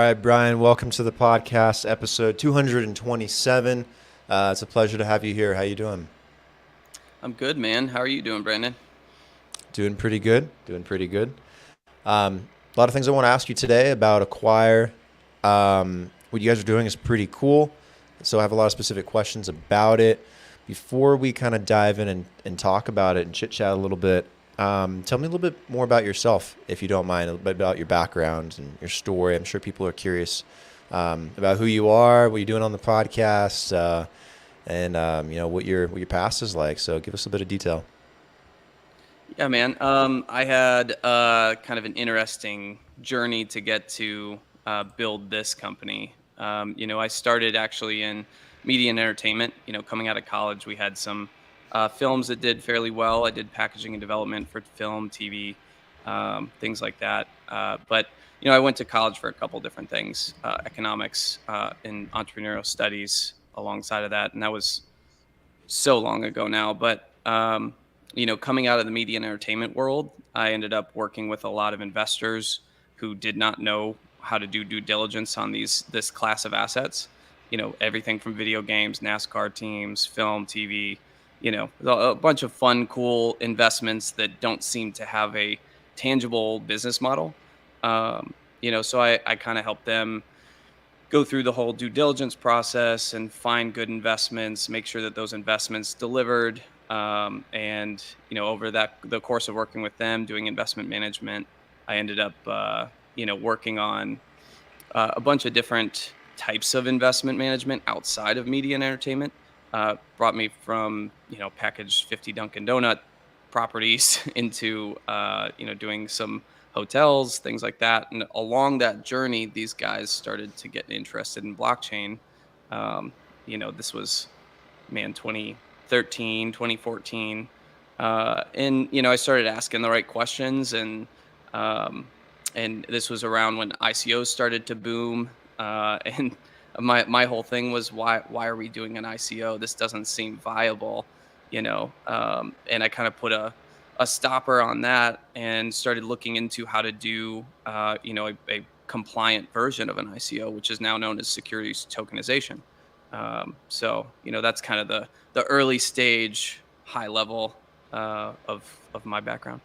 right, Brian, welcome to the podcast, episode 227. It's a pleasure to have you here. How you doing? I'm good, man. How are you doing, Brandon? Doing pretty good. Doing pretty good. A lot of things I want to ask you today about Acquire. What you guys are doing is pretty cool. So I have a lot of specific questions about it. Before we kind of dive in and talk about it and chit chat a little bit, tell me a little bit more about yourself, if you don't mind, a little bit about your background and your story. I'm sure people are curious about who you are, what you're doing on the podcast, and what your past is like. So give us a bit of detail. Yeah, man. I had kind of an interesting journey to get to build this company. I started actually in media and entertainment. Coming out of college, we had some films that did fairly well. I did packaging and development for film, TV, things like that. But I went to college for a couple different things, economics and entrepreneurial studies alongside of that. And that was so long ago now. But coming out of the media and entertainment world, I ended up working with a lot of investors who did not know how to do due diligence on this class of assets. Everything from video games, NASCAR teams, film, TV. A bunch of fun, cool investments that don't seem to have a tangible business model. So I kind of help them go through the whole due diligence process and find good investments, make sure that those investments delivered. And over the course of working with them, doing investment management, I ended up, working on a bunch of different types of investment management outside of media and entertainment. Brought me from, packaged 50 Dunkin' Donut properties into, doing some hotels, things like that. And along that journey, these guys started to get interested in blockchain. This was, man, 2013, 2014. And I started asking the right questions, um, and this was around when ICOs started to boom. And my whole thing was, why are we doing an ICO? This doesn't seem viable. And I kind of put a stopper on that and started looking into how to do a compliant version of an ICO, which is now known as securities tokenization. So that's kind of the early stage, high level of my background.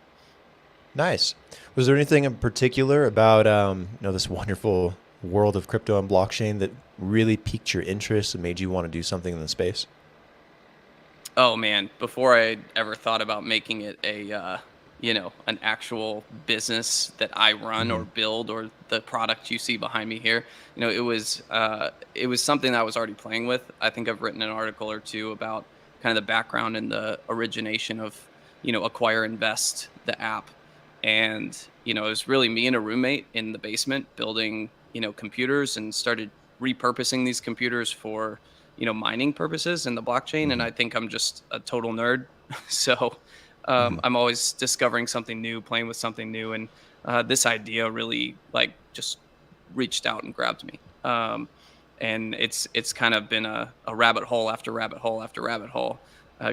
Nice. Was there anything in particular about this wonderful world of crypto and blockchain that really piqued your interest and made you want to do something in the space? Oh man, before I ever thought about making it an actual business that I run Hmm. or build, or the product you see behind me here, it was something that I was already playing with. I think I've written an article or two about kind of the background and the origination of, Acquire Invest, the app. And it was really me and a roommate in the basement building, computers, and started repurposing these computers for mining purposes in the blockchain. And Hmm. I think I'm just a total nerd. So Hmm. I'm always discovering something new, playing with something new. And this idea really like just reached out and grabbed me. And it's kind of been a rabbit hole after rabbit hole after rabbit hole,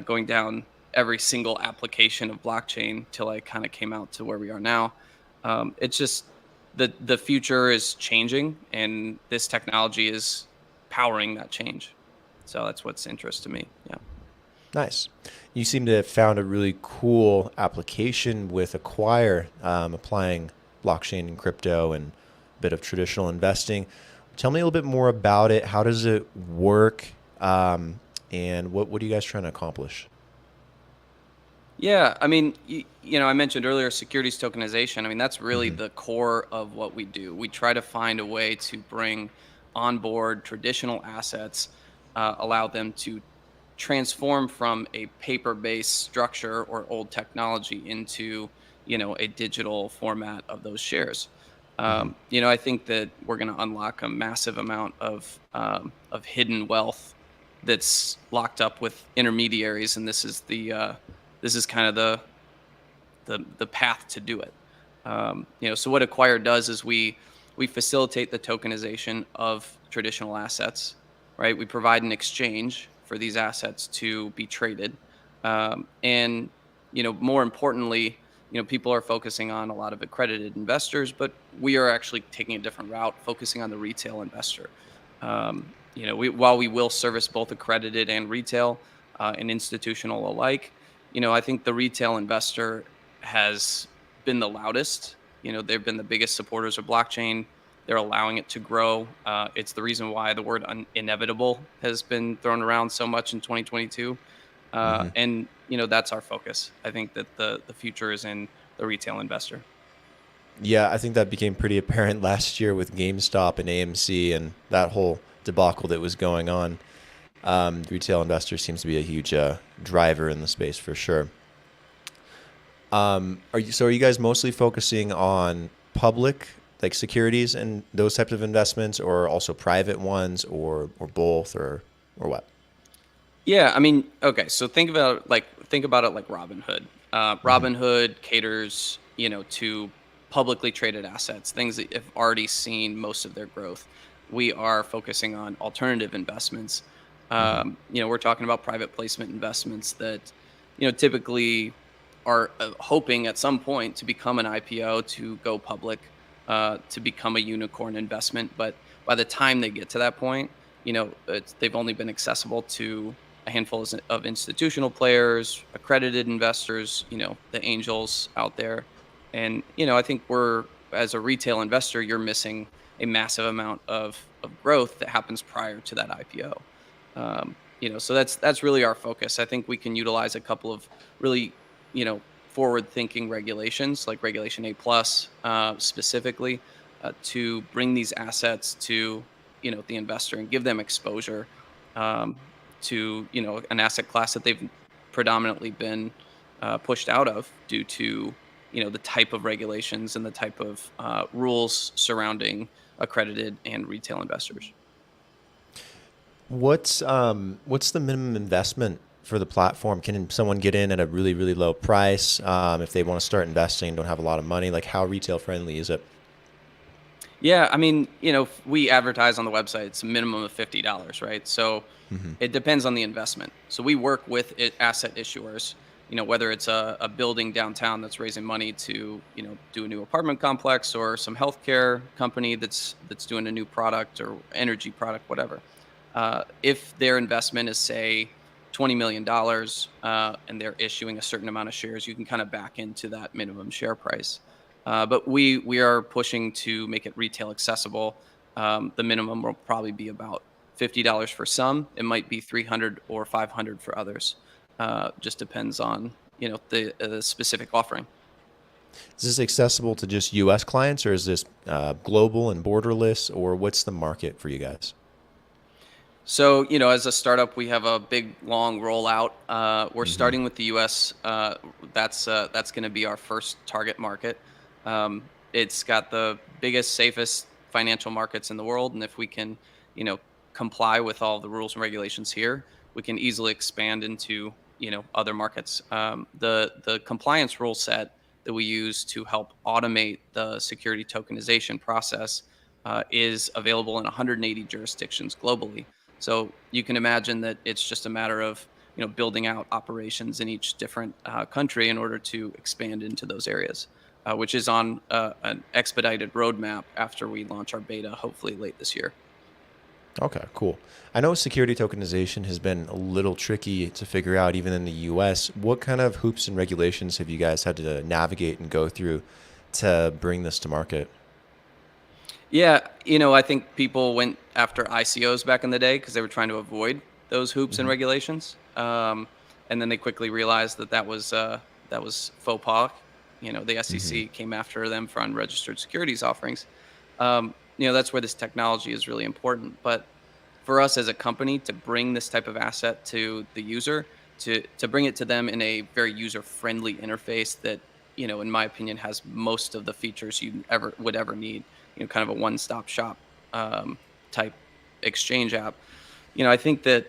going down every single application of blockchain till I kind of came out to where we are now. It's just the future is changing, and this technology is powering that change. So that's what's interest to me. Yeah. Nice. You seem to have found a really cool application with Acquire, applying blockchain and crypto and a bit of traditional investing. Tell me a little bit more about it. How does it work? And what are you guys trying to accomplish? Yeah, I mean, I mentioned earlier securities tokenization. I mean, that's really Hmm. the core of what we do. We try to find a way to bring on board traditional assets, allow them to transform from a paper-based structure or old technology into, a digital format of those shares. Hmm. I think that we're going to unlock a massive amount of hidden wealth that's locked up with intermediaries, and this is kind of the path to do it. So what Acquire does is we facilitate the tokenization of traditional assets, right? We provide an exchange for these assets to be traded, and more importantly, people are focusing on a lot of accredited investors, but we are actually taking a different route, focusing on the retail investor. While we will service both accredited and retail and institutional alike, I think the retail investor has been the loudest. They've been the biggest supporters of blockchain. They're allowing it to grow. It's the reason why the word inevitable has been thrown around so much in 2022. Hmm. And that's our focus. I think that the future is in the retail investor. Yeah, I think that became pretty apparent last year with GameStop and AMC and that whole debacle that was going on. Retail investor seems to be a huge driver in the space for sure. Are you guys mostly focusing on public like securities and those types of investments, or also private ones, or both, or what? Yeah, I mean, okay, so think about it like Robinhood. Hmm. Robinhood caters, to publicly traded assets, things that have already seen most of their growth. We are focusing on alternative investments. Hmm. We're talking about private placement investments that, typically are hoping at some point to become an IPO, to go public, to become a unicorn investment. But by the time they get to that point, they've only been accessible to a handful of institutional players, accredited investors, the angels out there. And, I think as a retail investor, you're missing a massive amount of growth that happens prior to that IPO. So that's really our focus. I think we can utilize a couple of really, forward thinking regulations like Regulation A plus, specifically, to bring these assets to, the investor and give them exposure, um, to, an asset class that they've predominantly been pushed out of due to, the type of regulations and the type of rules surrounding accredited and retail investors. What's the minimum investment for the platform? Can someone get in at a really, really low price if they want to start investing and don't have a lot of money? Like, how retail friendly is it? Yeah, I mean, we advertise on the website, it's a minimum of $50, right? So Hmm. it depends on the investment. So we work with asset issuers, whether it's a building downtown that's raising money to, do a new apartment complex, or some healthcare company that's doing a new product or energy product, whatever. If their investment is, say, $20 million, and they're issuing a certain amount of shares, you can kind of back into that minimum share price. But we are pushing to make it retail accessible. The minimum will probably be about $50 for some. It might be 300 or 500 for others. Just depends on the specific offering. Is this accessible to just U.S. clients, or is this global and borderless, or what's the market for you guys? So, as a startup, we have a big, long rollout. We're Hmm. starting with the U.S. That's going to be our first target market. It's got the biggest, safest financial markets in the world, and if we can, you know, comply with all the rules and regulations here, we can easily expand into, other markets. The compliance rule set that we use to help automate the security tokenization process is available in 180 jurisdictions globally. So you can imagine that it's just a matter of, building out operations in each different country in order to expand into those areas, which is on an expedited roadmap after we launch our beta, hopefully late this year. Okay, cool. I know security tokenization has been a little tricky to figure out even in the US. What kind of hoops and regulations have you guys had to navigate and go through to bring this to market? Yeah, I think people went after ICOs back in the day because they were trying to avoid those hoops and Hmm. regulations. And then they quickly realized that was faux pas. The Hmm. SEC came after them for unregistered securities offerings. That's where this technology is really important. But for us as a company to bring this type of asset to the user, to bring it to them in a very user friendly interface that, in my opinion, has most of the features you ever would ever need, kind of a one stop shop, um, type exchange app. you know i think that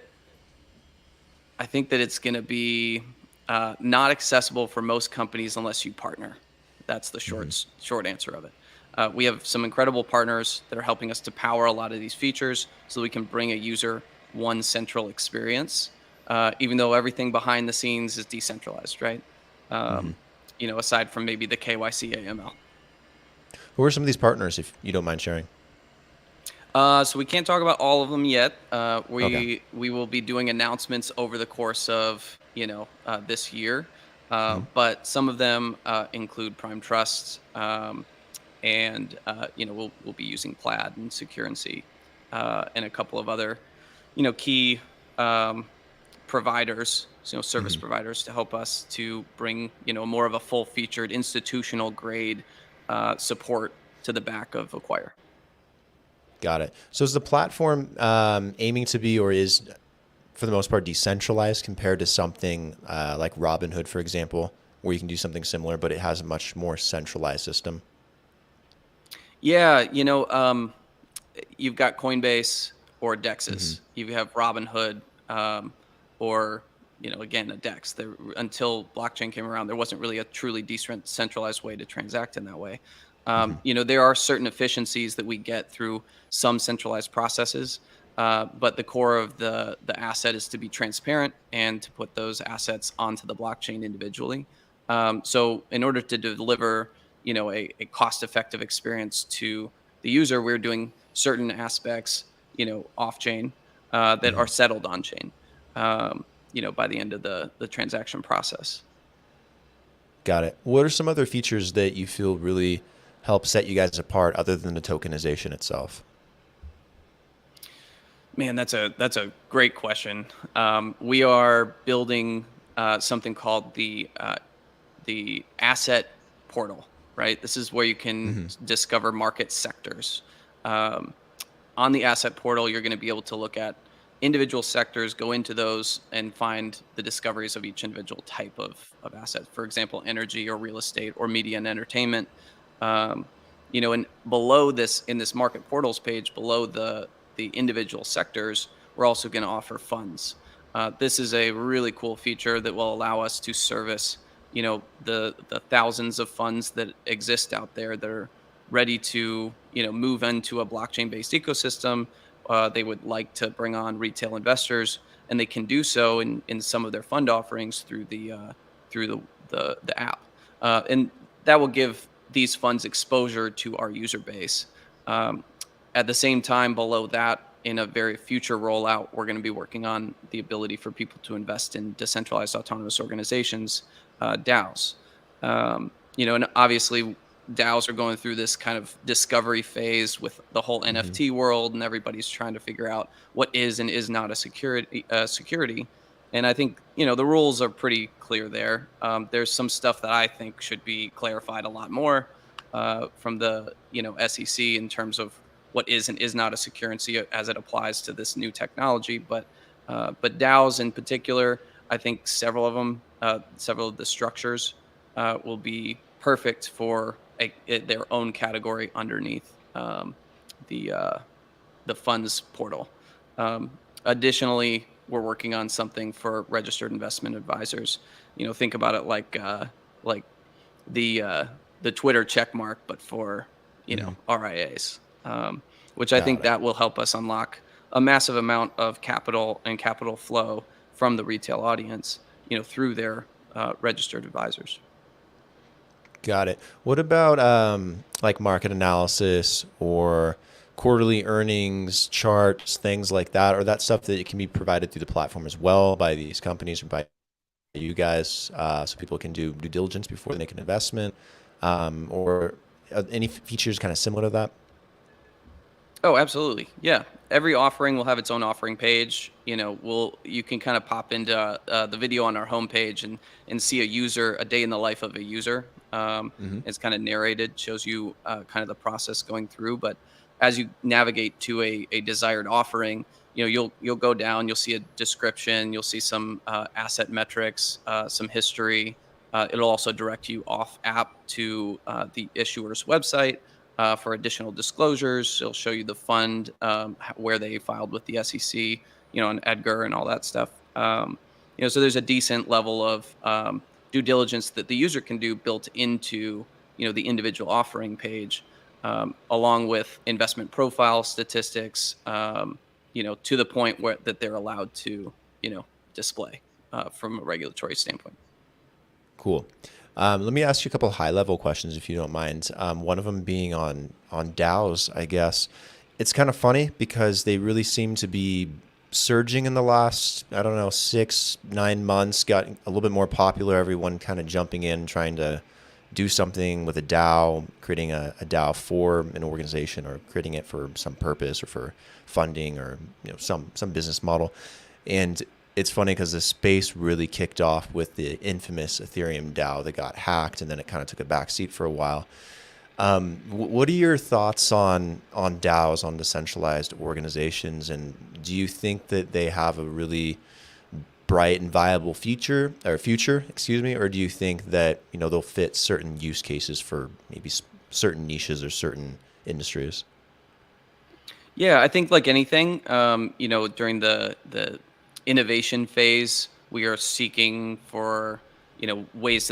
I think that it's going to be not accessible for most companies unless you partner. That's the Hmm. short answer of it. We have some incredible partners that are helping us to power a lot of these features so that we can bring a user one central experience, even though everything behind the scenes is decentralized, right? Hmm. Um, aside from maybe the KYC AML. Who are some of these partners, if you don't mind sharing? So we can't talk about all of them yet. Okay. We will be doing announcements over the course of this year, Mhm. but some of them include Prime Trust, and we'll be using Plaid and Securency, and a couple of other key um, providers, service Mhm. providers to help us to bring more of a full featured institutional grade support to the back of Acquire. Got it. So is the platform aiming to be, or is for the most part decentralized compared to something like Robinhood, for example, where you can do something similar, but it has a much more centralized system? Yeah, you've got Coinbase or Hmm. Dexes. You have Robinhood, or again, a Dex. There, until blockchain came around, there wasn't really a truly decentralized way to transact in that way. Hmm. There are certain efficiencies that we get through some centralized processes, but the core of the asset is to be transparent and to put those assets onto the blockchain individually. So, in order to deliver a cost effective experience to the user, we're doing certain aspects, off chain, that Hmm. are settled on chain, by the end of the transaction process. Got it. What are some other features that you feel really help set you guys apart other than the tokenization itself? Man, that's a great question. We are building something called the asset portal. Right, this is where you can Hmm. discover market sectors. Um, on the asset portal, you're going to be able to look at individual sectors, go into those, and find the discoveries of each individual type of asset. For example, energy or real estate or media and entertainment. Um, and below this, in this market portals page, below the individual sectors, we're also going to offer funds. This is a really cool feature that will allow us to service, the thousands of funds that exist out there that are ready to move into a blockchain based ecosystem. They would like to bring on retail investors, and they can do so in some of their fund offerings through the app, and that will give these funds exposure to our user base. um, at the same time, below that, in a very future rollout, we're going to be working on the ability for people to invest in decentralized autonomous organizations, DAOs. And obviously DAOs are going through this kind of discovery phase with the whole Hmm. NFT world, and everybody's trying to figure out what is and is not a security. And I think the rules are pretty clear there. There's some stuff that I think should be clarified a lot more from the SEC in terms of what is and is not a security as it applies to this new technology. But DAOs in particular, I think several of them, several of the structures will be perfect for their own category underneath the uh, the funds portal. Additionally, we're working on something for registered investment advisors. Think about it like the uh, the Twitter check mark, but for Hmm. RIAs, which I Got think it. that will help us unlock a massive amount of capital and capital flow from the retail audience, through their registered advisors. Got it. What about like market analysis or quarterly earnings charts, things like that, or that stuff that it can be provided through the platform as well by these companies or by you guys, so people can do due diligence before they make an investment, or any features kind of similar to that? Oh, absolutely. Yeah. Every offering will have its own offering page. You can kind of pop into the video on our homepage and see a day in the life of a user. Hmm. It's kind of narrated, shows you kind of the process going through. But as you navigate to a desired offering, you'll go down, you'll see a description, you'll see some asset metrics, some history. It'll also direct you off app to the issuer's website for additional disclosures. It'll show you the fund, where they filed with the SEC, and Edgar and all that stuff. So there's a decent level of due diligence that the user can do built into the individual offering page, along with investment profile statistics, to the point where that they're allowed to display from a regulatory standpoint. Cool. Let me ask you a couple high level questions if you don't mind. One of them being on DAOs, I guess. It's kind of funny because they really seem to be surging in the last, I don't know, 6, 9 months, got a little bit more popular. Everyone kind of jumping in, trying to do something with a DAO, creating a DAO for an organization or creating it for some purpose or for funding or some business model. And it's funny because the space really kicked off with the infamous Ethereum DAO that got hacked, and then it kind of took a backseat for a while. What are your thoughts on DAOs, on decentralized organizations, and do you think that they have a really bright and viable future, excuse me, or do you think that they'll fit certain use cases for maybe certain niches or certain industries? Yeah, I think like anything, during the innovation phase, we are seeking for ways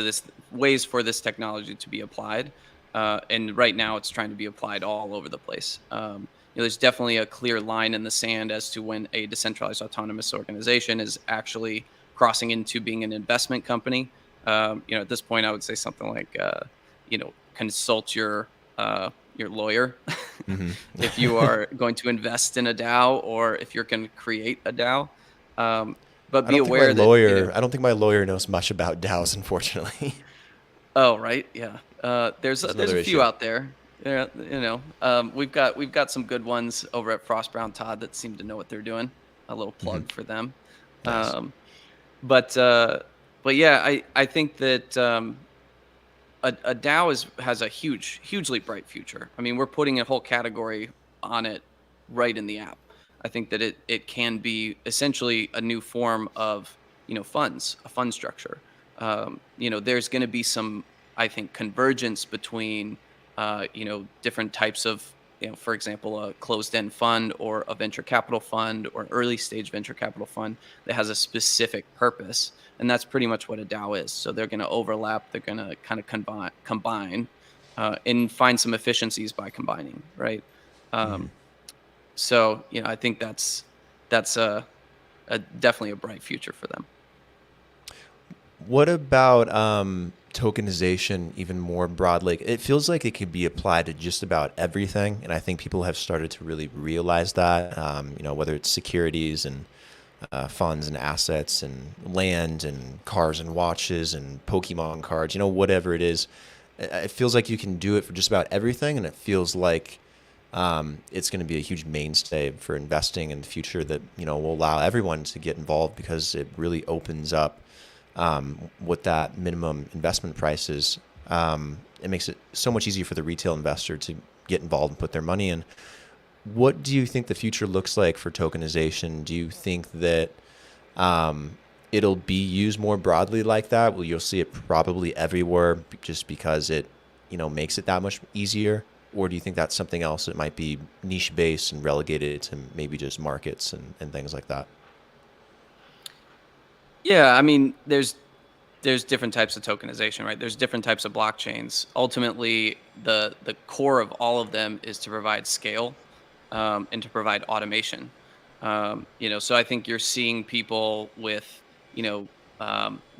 for this technology to be applied, and right now it's trying to be applied all over the place. There's definitely a clear line in the sand as to when a decentralized autonomous organization is actually crossing into being an investment company. At this point, I would say something like, consult your lawyer Hmm. if you are going to invest in a DAO or if you're going to create a DAO. But I be don't think my aware that, lawyer. I don't think my lawyer knows much about DAOs, unfortunately. oh, right. Yeah. There's That's there's another a few issue. out there. Yeah. We've got some good ones over at Frost Brown Todd that seem to know what they're doing. A little Hmm. plug for them. Nice. Um, but uh, but yeah, I think that a DAO has a hugely bright future. I mean, we're putting a whole category on it right in the app. I think that it can be essentially a new form of funds, a fund structure. There's going to be some, I think, convergence between different types of, for example, a closed-end fund or a venture capital fund or an early stage venture capital fund that has a specific purpose, and that's pretty much what a DAO is. So they're going to overlap. They're going to kind of combine, and find some efficiencies by combining, right? Hmm. Um, so I think that's definitely a bright future for them. What about tokenization even more broadly? It feels like it could be applied to just about everything, and I think people have started to really realize that. Whether it's securities and funds and assets and land and cars and watches and Pokemon cards, whatever it is. It feels like you can do it for just about everything, and it feels like it's going to be a huge mainstay for investing in the future that will allow everyone to get involved because it really opens up what that minimum investment price is. It makes it so much easier for the retail investor to get involved and put their money in. What do you think the future looks like for tokenization? Do you think that it'll be used more broadly like that? Well, you'll see it probably everywhere just because it, makes it that much easier. Or do you think that's something else that might be niche based and relegated to maybe just markets and things like that? Yeah, I mean, there's different types of tokenization, right? There's different types of blockchains. Ultimately, the core of all of them is to provide scale, and to provide automation. So I think you're seeing people with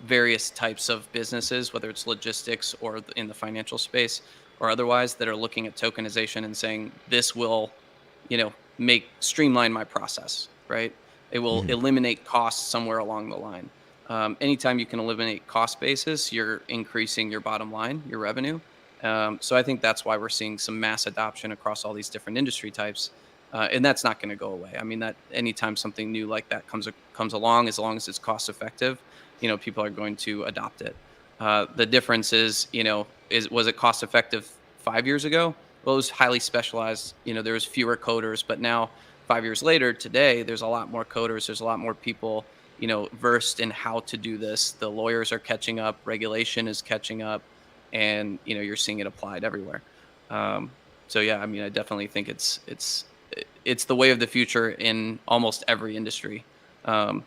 various types of businesses, whether it's logistics or in the financial space or otherwise, that are looking at tokenization and saying this will make streamline my process, right? It will Hmm. eliminate costs somewhere along the line. Anytime you can eliminate cost basis, you're increasing your bottom line, your revenue. So I think that's why we're seeing some mass adoption across all these different industry types, and that's not going to go away. I mean, that anytime something new like that comes along, as long as it's cost effective, people are going to adopt it. The difference is, was it cost effective 5 years ago? Well, it was highly specialized. There was fewer coders, but now 5 years later, today, there's a lot more coders. There's a lot more people versed in how to do this. The lawyers are catching up, regulation is catching up, and you're seeing it applied everywhere. So yeah, I mean, I definitely think it's the way of the future in almost every industry. Um,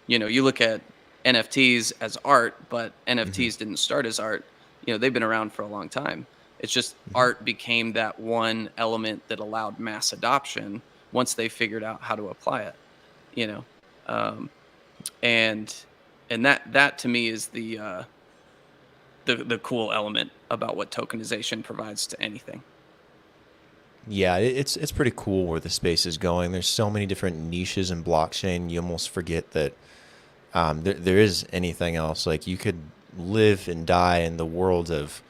you look at NFTs as art, but Hmm. NFTs didn't start as art. They've been around for a long time. It's just Hmm. art became that one element that allowed mass adoption once they figured out how to apply it. You know, um, and and that to me is the cool element about what tokenization provides to anything. Yeah, it's pretty cool where the space is going. There's so many different niches in blockchain. You almost forget that there is anything else. Like you could live and die in the world of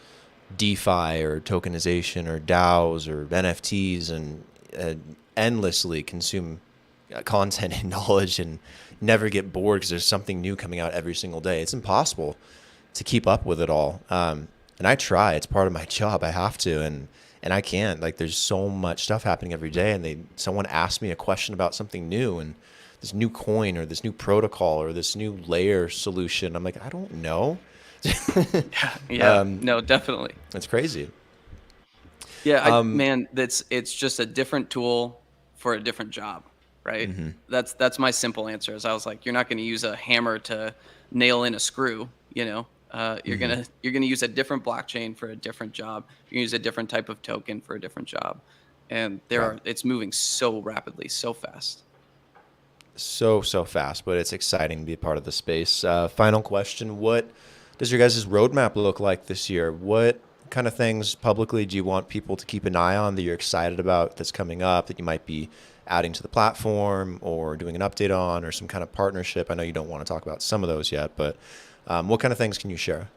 DeFi or tokenization or DAOs or NFTs and endlessly consume content and knowledge and never get bored because there's something new coming out every single day. It's impossible to keep up with it all. And I try. It's part of my job. I have to, and I can't. Like there's so much stuff happening every day, and someone asks me a question about something new and this new coin or this new protocol or this new layer solution. I'm like, I don't know. Yeah, no, definitely. That's crazy. Yeah, man, it's just a different tool for a different job, right? That's my simple answer. Is I was like, you're not going to use a hammer to nail in a screw, you know. You're gonna use a different blockchain for a different job. You use a different type of token for a different job, and it's moving so rapidly, so fast. So fast, but it's exciting to be a part of the space. Final question: what does your guys' roadmap look like this year? What kind of things publicly do you want people to keep an eye on that you're excited about that's coming up that you might be adding to the platform or doing an update on or some kind of partnership? I know you don't want to talk about some of those yet, but what kind of things can you share?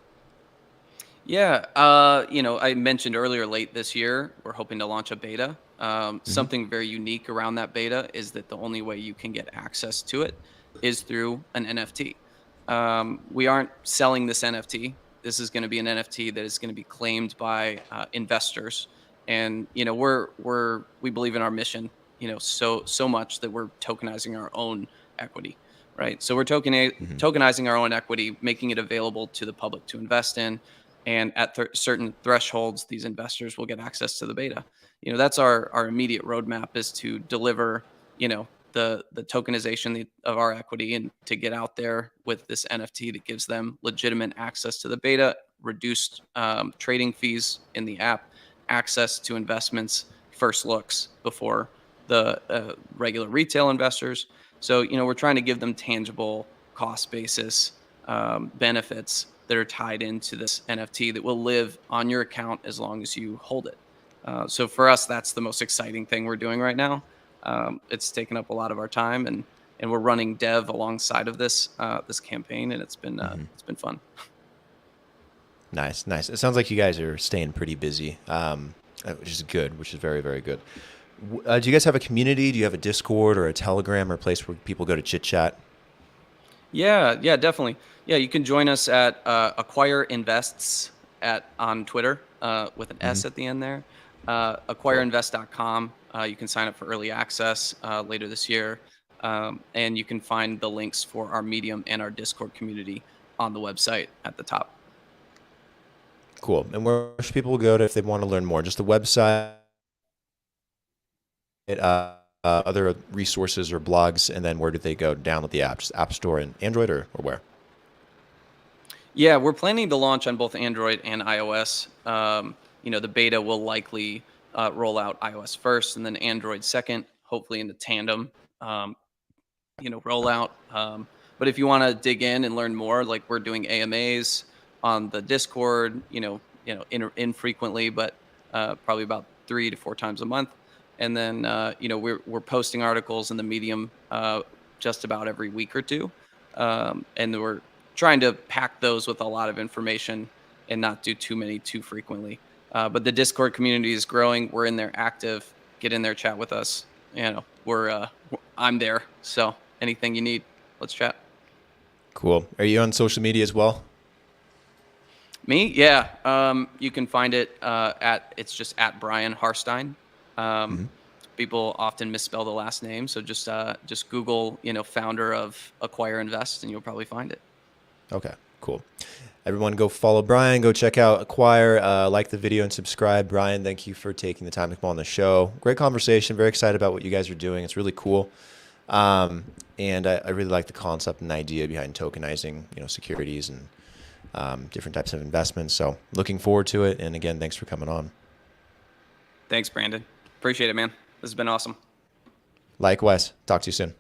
Yeah, I mentioned earlier, late this year, we're hoping to launch a beta. Something very unique around that beta is that the only way you can get access to it is through an NFT. We aren't selling this NFT. This is going to be an NFT that is going to be claimed by investors, and we believe in our mission, so much that we're tokenizing our own equity, right? So we're tokenizing our own equity, making it available to the public to invest in, and at certain thresholds, these investors will get access to the beta. That's our immediate roadmap, is to deliver, the tokenization of our equity and to get out there with this NFT that gives them legitimate access to the beta, reduced trading fees in the app, access to investments, first looks before the regular retail investors. So, we're trying to give them tangible cost basis benefits that are tied into this NFT that will live on your account as long as you hold it. So for us, that's the most exciting thing we're doing right now. It's taken up a lot of our time, and we're running dev alongside of this campaign, and it's been fun. Nice. It sounds like you guys are staying pretty busy, which is good, which is very, very good. Do you guys have a community? Do you have a Discord or a Telegram or a place where people go to chit chat? Yeah, definitely. Yeah, you can join us at Acquire Invests on Twitter with an S at the end there. Acquireinvest.com. You can sign up for early access later this year, and you can find the links for our Medium and our Discord community on the website at the top. Cool. And where should people go to if they want to learn more? Just the website, other resources or blogs, and then where do they go to download the app? Just App Store and Android, or where? Yeah, we're planning to launch on both Android and iOS. The beta will likely roll out iOS first and then Android second, hopefully in the tandem, rollout. But if you want to dig in and learn more, like we're doing AMAs on the Discord, infrequently, but probably about 3 to 4 times a month. And then, we're posting articles in the Medium just about every week or two. And we're trying to pack those with a lot of information and not do too many too frequently. But the Discord community is growing. We're in there active. Get in there, chat with us. I'm there. So anything you need, let's chat. Cool. Are you on social media as well? Me? Yeah. You can find it it's just at Brian Harstine. People often misspell the last name, so just Google, founder of Acquire Invest, and you'll probably find it. Okay, cool. Everyone go follow Brian, go check out Acquire, like the video and subscribe. Brian, thank you for taking the time to come on the show. Great conversation. Very excited about what you guys are doing. It's really cool. And I really like the concept and idea behind tokenizing, securities and different types of investments. So looking forward to it. And again, thanks for coming on. Thanks, Brandon. Appreciate it, man. This has been awesome. Likewise. Talk to you soon.